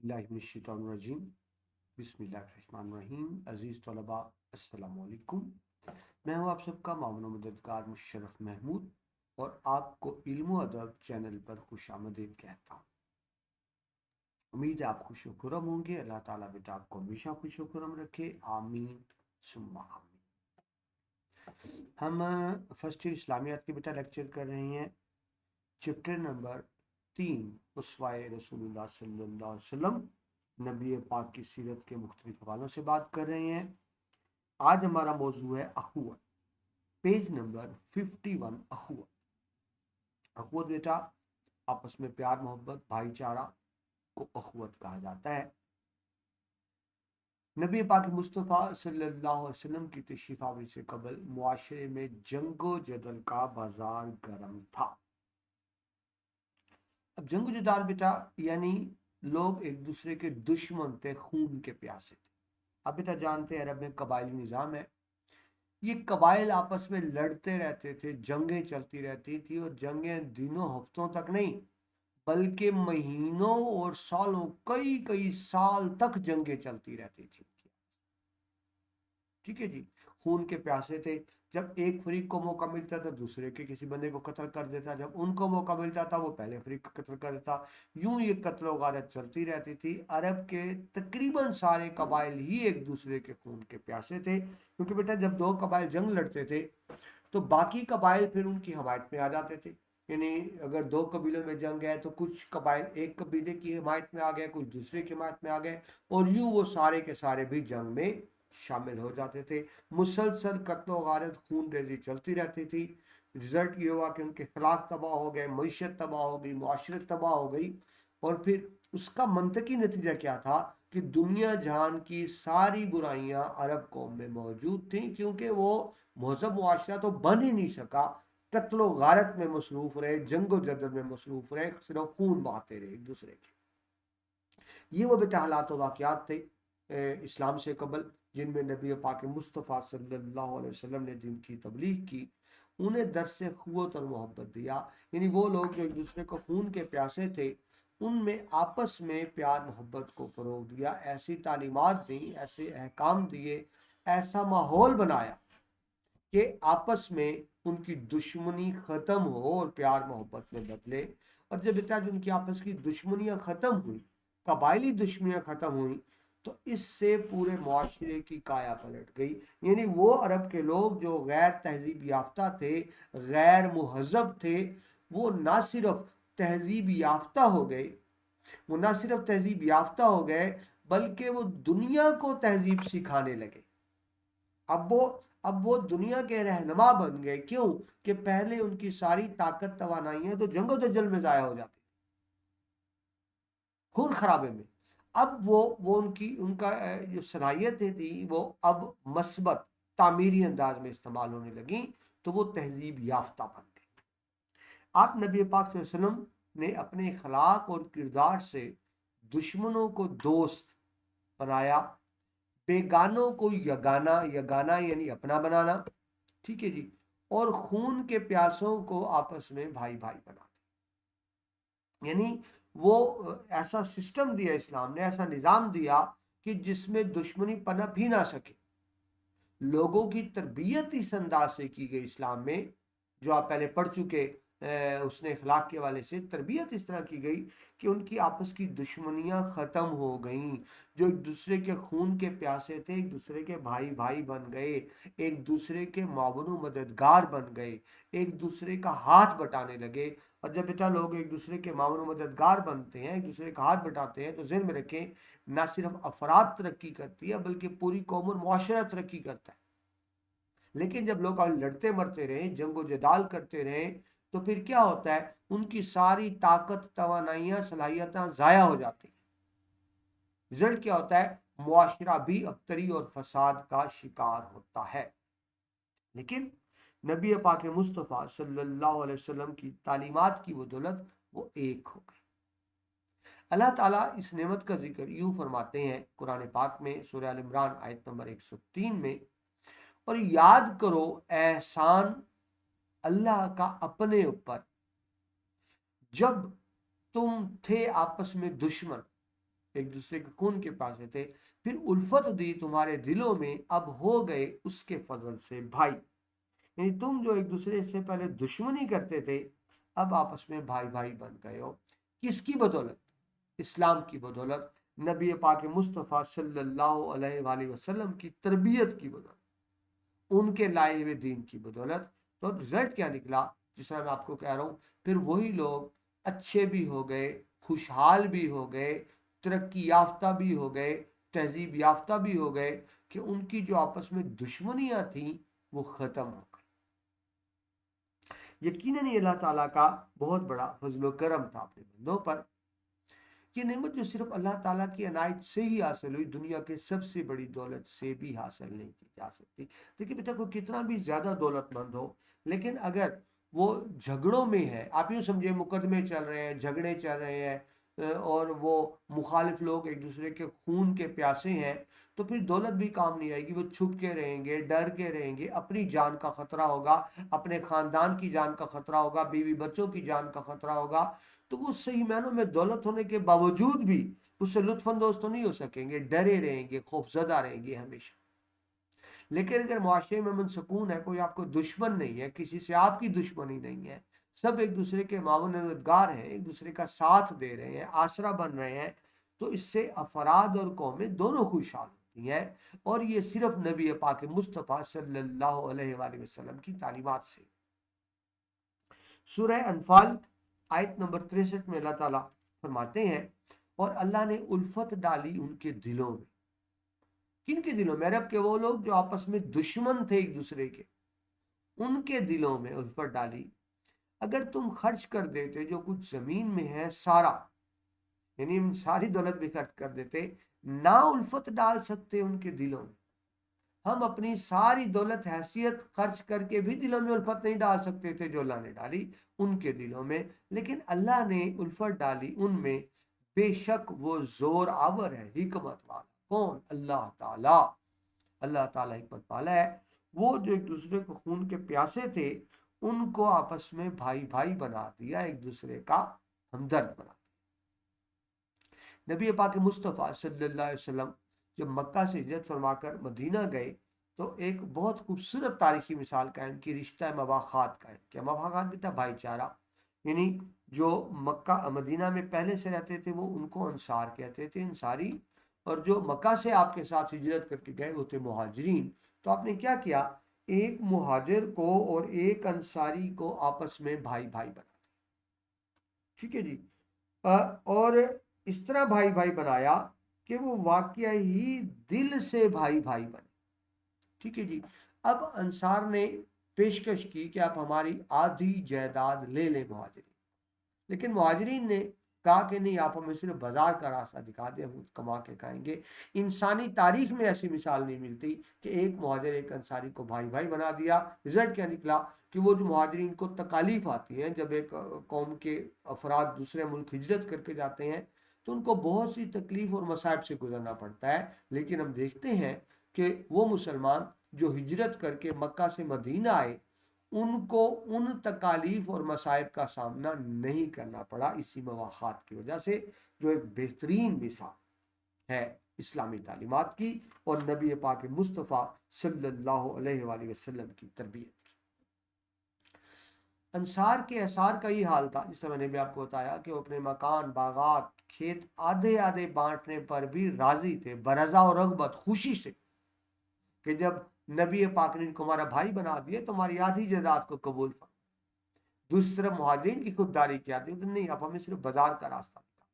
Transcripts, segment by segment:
बिस्मिल्लाहिर्रहमानिर्रहीम बिस्मिल्लाहिर्रहमानिर्रहीम। अजीज़ तलबा अस्सलाम वालेकुम। मैं हूँ आप सबका मामून मददगार मुशर्रफ महमूद और आपको इल्म अदब चैनल पर खुशामदीद कहता हूँ। उम्मीद है आप खुश खुरम होंगे। अल्लाह ताला बेटा आपको हमेशा खुश खुरम रखे, आमीन सुम्मा आमीन। हम फर्स्ट ईयर इस्लामियात के बेटा लेक्चर कर रहे हैं, चैप्टर नंबर 3 उसवाए रसूलुल्लाह सल्लल्लाहु अलैहि वसल्लम, नबी पाक की सीरत के मुख्तलिफ हवालों से बात कर रहे हैं। आज हमारा मौजू है अखुवत, पेज नंबर 51। अखुवत बेटा आपस में प्यार मोहब्बत भाईचारा को अखुवत कहा जाता है। नबी पाक मुस्तफ़ा सल्लल्लाहु अलैहि वसल्लम की तशरीफ आवरी से कबल मुआशरे में जंगो जदल का बाजार गर्म था। अब जंगो जदाल बेटा यानी लोग एक दूसरे के दुश्मन थे, खून के प्यासे थे। अब बेटा जानते हैं अरब में कबायली निज़ाम है। ये कबाइल आपस में लड़ते रहते थे, जंगें चलती रहती थी, और जंगें दिनों हफ्तों तक नहीं बल्कि महीनों और सालों, कई कई साल तक जंगें चलती रहती थी। ठीक है जी। खून के प्यासे थे। जब एक फरीक को मौका मिलता था दूसरे के किसी बंदे को कत्ल कर देता, जब उनको मौका मिलता था वो पहले फरीक को कत्ल कर देता। यूं ये कत्ल गारत चलती रहती थी। अरब के तकरीबन सारे कबाइल ही एक दूसरे के खून के प्यासे थे, क्योंकि बेटा जब दो कबाइल जंग लड़ते थे तो बाकी कबाइल फिर उनकी हमायत में आ जाते थे। यानी अगर दो कबीलों में जंग है तो कुछ कबाइल एक कबीले की हिमायत में आ गए, कुछ दूसरे की हिमायत में आ गए, और यूं वो सारे के सारे भी जंग में शामिल हो जाते थे। मुसलसल कत्लो गारत खून रेजी चलती रहती थी। रिजल्ट ये हुआ कि उनके खिलाफ तबाह हो गए, मईशत तबाह हो गई, मुआशरत तबाह हो गई। और फिर उसका मंतकी नतीजा क्या था कि दुनिया जहान की सारी बुराइयां अरब कौम में मौजूद थी, क्योंकि वो महजब मुआशरा तो बन ही नहीं सका। कत्लो गारत में मसरूफ रहे, जंगो जदल में मसरूफ रहे, सिर्फ खून बहाते रहे एक दूसरे के। ये वो बेटा हालात वाक़यात थे इस्लाम से कबल, जिनमें नबी पाक मुस्तफ़ा सल्लल्लाहु अलैहि वसल्लम ने जिनकी तबलीग की, उन्हें दर्स क़ुव्वत और मोहब्बत दिया। यानी वो लोग जो एक दूसरे को खून के प्यासे थे, उनमें आपस में प्यार मोहब्बत को फ़रोग़ दिया, ऐसी तालीमात दी, ऐसे अहकाम दिए, ऐसा माहौल बनाया कि आपस में उनकी दुश्मनी ख़त्म हो और प्यार मोहब्बत में बदले। और जब बेटा उनकी आपस की दुश्मनियाँ ख़त्म हुई, कबायली दुश्मनियाँ ख़त्म हुई, तो इससे पूरे मुआशरे की काया पलट गई। यानी वो अरब के लोग जो गैर तहजीब याफ्ता थे, गैर मुहज़्ज़ब थे, वो ना सिर्फ तहजीब याफ्ता हो गए, वो ना सिर्फ तहजीब याफ्ता हो गए, बल्कि वो दुनिया को तहजीब सिखाने लगे। अब वो दुनिया के रहनुमा बन गए। क्यों? कि पहले उनकी सारी ताकत तवानाइयां तो जंगो जंजल में जाया हो जाती, खून खराबे में। अब वो उनका जो सलाहियतें थी वो अब मस्बत तामीरी अंदाज में इस्तेमाल होने लगी, तो वो तहजीब याफ्ता बन गई। आप नबी पाक सल्लल्लाहु अलैहि वसल्लम ने अपने अखलाक और किरदार से दुश्मनों को दोस्त बनाया, बेगानों को यगाना, यगाना यानी अपना बनाना, ठीक है जी, और खून के प्यासों को आपस में भाई भाई बनाते। यानी वो ऐसा सिस्टम दिया इस्लाम ने, ऐसा निज़ाम दिया कि जिसमें दुश्मनी पनप ही ना सके। लोगों की तरबियत इस अंदाज से की गई इस्लाम में, जो आप पहले पढ़ चुके, उसने अखलाक के हवाले से तरबियत इस तरह की गई कि उनकी आपस की दुश्मनियां ख़त्म हो गईं। जो एक दूसरे के खून के प्यासे थे, एक दूसरे के भाई भाई बन गए, एक दूसरे के मावनो मददगार बन गए, एक दूसरे का हाथ बटाने लगे। और जब बेटा लोग एक दूसरे के मावनो मददगार बनते हैं, एक दूसरे का हाथ बटाते हैं, तो ज़हन में रखें ना सिर्फ अफराद तरक्की करती है बल्कि पूरी कौम और मुआशरा तरक्की करता है। लेकिन जब लोग लड़ते मरते रहे, जंगो जदाल करते रहे, तो फिर क्या होता है, उनकी सारी ताकत तवानाइयां सलाहियतें ज़ाया हो जाती हैं। रिजल्ट क्या होता है, मुआशरा भी अबतरी और फसाद का शिकार होता है। लेकिन नबी पाक मुस्तफ़ा सल्लल्लाहु अलैहि वसल्लम की तालीमात की बदौलत वो एक हो गए। अल्लाह ताला इस नेमत का जिक्र यूं फरमाते हैं कुरान पाक में, सूरह अल इमरान आयत नंबर 103 में, और याद करो एहसान अल्लाह का अपने ऊपर, जब तुम थे आपस में दुश्मन, एक दूसरे के खून के प्यासे थे, फिर उल्फत दी तुम्हारे दिलों में, अब हो गए उसके फजल से भाई। यानी तुम जो एक दूसरे से पहले दुश्मनी करते थे, अब आपस में भाई भाई बन गए हो। किसकी बदौलत? इस्लाम की बदौलत, नबी पाक मुस्तफ़ा सल्लल्लाहु अलैहि वसल्लम की तरबियत की बदौलत, उनके लाए हुए दीन की बदौलत। तो रिजल्ट क्या निकला? जिस तरह मैं आपको कह रहा हूँ, फिर वही लोग अच्छे भी हो गए, खुशहाल भी हो गए, तरक्की याफ्ता भी हो गए, तहजीब याफ्ता भी हो गए, कि उनकी जो आपस में दुश्मनियां थी वो ख़त्म हो गई। यकीनन ये अल्लाह ताला का बहुत बड़ा फजल करम था अपने बंदों पर। ये नेमत जो सिर्फ अल्लाह ताला की अनायत से ही हासिल हुई, दुनिया के सबसे बड़ी दौलत से भी हासिल नहीं की जा सकती। देखिए बेटा, कोई कितना भी ज्यादा दौलतमंद हो, लेकिन अगर वो झगड़ों में है, आप यूँ समझिए मुकदमे चल रहे हैं, झगड़े चल रहे हैं, और वो मुखालिफ लोग एक दूसरे के खून के प्यासे हैं, तो फिर दौलत भी काम नहीं आएगी। वो छुप के रहेंगे, डर के रहेंगे, अपनी जान का खतरा होगा, अपने खानदान की जान का खतरा होगा, बीवी बच्चों की जान का खतरा होगा। तो वो सही मायनों में दौलत होने के बावजूद भी उससे लुत्फानंदोज तो नहीं हो सकेंगे, डरे रहेंगे, खौफजदा रहेंगे हमेशा। लेकिन अगर मुआशरे में अमन सुकून है, कोई आपको दुश्मन नहीं है, किसी से आपकी दुश्मनी नहीं है, सब एक दूसरे के मावन मददगार हैं, एक दूसरे का साथ दे रहे हैं, आसरा बन रहे हैं, तो इससे अफराद और कौमें दोनों खुशहाल होती हैं। और ये सिर्फ नबी पाक मुस्तफ़ा सल्लल्लाहु अलैहि वसल्लम की तालीमात से। सूरह अनफाल आयत नंबर 63 में अल्लाह ताला फरमाते हैं, और अल्लाह ने उल्फत डाली उनके दिलों में। किन के दिलों में? अरब के वो लोग जो आपस में दुश्मन थे एक दूसरे के, उनके दिलों में उल्फत डाली। अगर तुम खर्च कर देते जो कुछ जमीन में है सारा, यानी हम सारी दौलत भी खर्च कर देते, ना उल्फत डाल सकते उनके दिलों में। हम अपनी सारी दौलत हैसियत खर्च करके भी दिलों में उल्फत नहीं डाल सकते थे जो अल्लाह ने डाली उनके दिलों में, लेकिन अल्लाह ने उल्फत डाली उनमें। बेशक वो जोर आवर है, हिकमत वाला। कौन? अल्लाह ताला। अल्लाह ताला हिकमत वाला है। वो जो एक दूसरे को खून के प्यासे थे, उनको आपस में भाई भाई बना दिया, एक दूसरे का हमदर्द बना दिया। नबी पाक मुस्तफ़ा सल्लल्लाहु अलैहि वसल्लम जब मक्का से हिजरत फरमाकर मदीना गए, तो एक बहुत खूबसूरत तारीखी मिसाल कायम की, रिश्ता मवाखात कायम किया। मवाखात भी था भाईचारा, यानी जो मक्का मदीना में पहले से रहते थे वो उनको अंसार कहते थे, अंसारी। और जो मक्का से आपके साथ हिजरत करके गए वो थे मुहाजिरीन। तो आपने क्या किया? एक मुहाजिर को और एक अंसारी को आपस में भाई भाई बना दिया। ठीक है जी। और इस तरह भाई भाई बनाया कि वो वाकया ही दिल से भाई भाई बने। ठीक है जी। अब अंसार ने पेशकश की कि आप हमारी आधी जायदाद ले लें मुहाजिरीन, लेकिन मुहाजिरीन ने कहा कि नहीं, आप हमें सिर्फ बाजार का रास्ता दिखा दें, हम कमा के खाएंगे। इंसानी तारीख में ऐसी मिसाल नहीं मिलती कि एक मुहाजिर एक अंसारी को भाई भाई बना दिया। रिजल्ट क्या निकला? कि वो जो मुहाजिरीन को तकालीफ आती है, जब एक कौम के अफराद दूसरे मुल्क हिजरत करके जाते हैं, तो उनको बहुत सी तकलीफ और मसाइब से गुजरना पड़ता है। लेकिन हम देखते हैं कि वो मुसलमान जो हिजरत करके मक्का से मदीना आए, उनको उन तकालीफ और मसाइब का सामना नहीं करना पड़ा, इसी मवाखात की वजह से, जो एक बेहतरीन मिसाल है इस्लामी तालीमात की और नबी पाक मुस्तफ़ा सल्लल्लाहु अलैहि वसल्लम की तरबियत की। अंसार के असार का ही हाल था, जिस तरह मैंने भी आपको बताया कि वो अपने मकान, बागात, खेत आधे आधे बांटने पर भी राजी थे, बरजा और रगबत, खुशी से, कि जब नबी पाक ने इनको हमारा भाई बना दिया तो हमारी आधी जायदाद को कबूल फरमा। दूसरी तरफ मुहाजिरीन की खुददारी क्या थी? तो नहीं, आप हमें सिर्फ बाजार का रास्ता दिखाओ,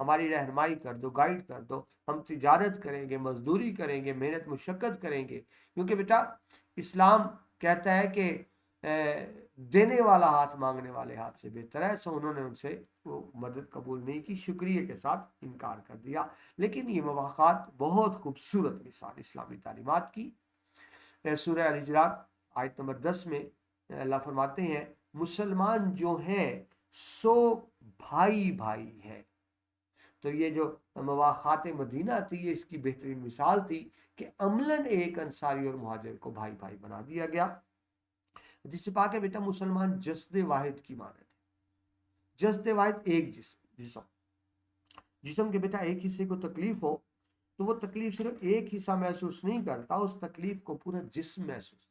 हमारी रहनुमाई कर दो, गाइड कर दो, हम तिजारत करेंगे, मजदूरी करेंगे, मेहनत मुशक्कत करेंगे। क्योंकि बेटा, इस्लाम कहता है कि देने वाला हाथ मांगने वाले हाथ से बेहतर है। सो उन्होंने उनसे वो मदद कबूल नहीं की, शुक्रिया के साथ इनकार कर दिया। लेकिन ये मवाक़ात बहुत खूबसूरत मिसाल इस्लामी तालीमात की। सूरह अल हिजरात आयत नंबर 10 में अल्लाह फरमाते हैं, मुसलमान जो हैं सो भाई भाई है। तो ये जो मवाखात मदीना थी, ये इसकी बेहतरीन मिसाल थी कि अमलन एक अंसारी और मुहाजिर को भाई भाई बना दिया गया। जिससे पाके बेटा, मुसलमान जस्द वाहिद की मानत है। जस्द वाहिद एक जिस्म। जिस्म के बेटा एक हिस्से को तकलीफ हो तो वो तकलीफ सिर्फ एक हिस्सा महसूस नहीं करता, उस तकलीफ को पूरा जिस्म महसूस।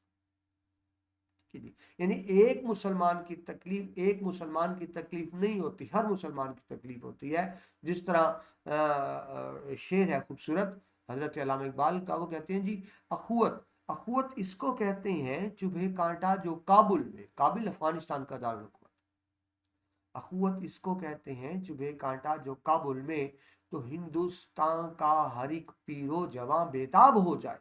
यानी एक मुसलमान की तकलीफ एक मुसलमान की तकलीफ नहीं होती, हर मुसलमान की तकलीफ होती है। जिस तरह शेर है खूबसूरत हजरत अल्लामा इकबाल का, वो कहते हैं जी, अखुवत अखुवत इसको कहते हैं चुभे कांटा जो काबुल में, काबिल अफगानिस्तान का दारुल हुकूमत, अखुवत इसको कहते हैं चुभे कांटा जो काबुल में, तो हिंदुस्तान का हर एक पीरो जवां बेताब हो जाए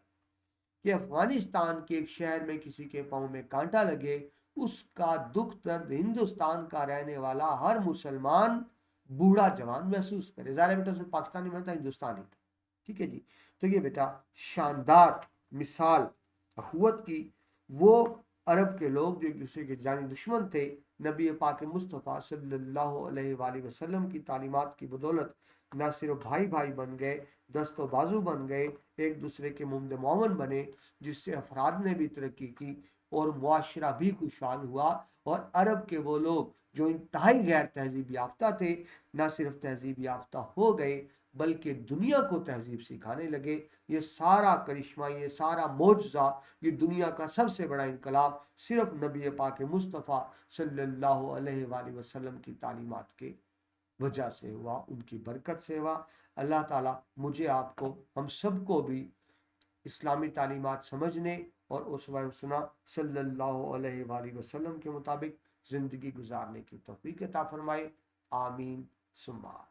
कि अफगानिस्तान के एक शहर में किसी के पांव में कांटा लगे, उसका दुख दर्द हिंदुस्तान का रहने वाला हर मुसलमान बूढ़ा जवान महसूस करे। ज़ाहिर बेटा उसमें पाकिस्तानी बनता, हिंदुस्तानी था। ठीक है जी। तो ये बेटा शानदार मिसाल अखुवत की, वो अरब के लोग जो एक दूसरे के जानी दुश्मन थे, नबी पाक मुस्तफ़ा सल्लल्लाहु अलैहि वसल्लम की तालीमात की बदौलत न सिर्फ भाई भाई बन गए, दस्तो बाजू बन गए, एक दूसरे के मुमद मोमन बने, जिससे अफराद ने भी तरक्की की और मुआशरा भी खुशहाल हुआ। और अरब के वो लोग जो इंतहाई गैर तहजीब याफ्ता थे, न सिर्फ तहजीब याफ्ता हो गए बल्कि दुनिया को तहजीब सिखाने लगे। ये सारा करिश्मा, ये सारा मोजज़ा, ये दुनिया का सबसे बड़ा इनकलाब सिर्फ नबी पाक मुस्तफ़ा सल्लल्लाहु अलैहि वसल्लम की तालीमात के वजह से हुआ, उनकी बरकत से हुआ। अल्लाह ताला मुझे आपको, हम सबको भी इस्लामी तालीमात समझने और उसवा हसना सल्लल्लाहु अलैहि वसल्लम के मुताबिक ज़िंदगी गुजारने की तौफीक अता फरमाए। आमीन सुम्मा।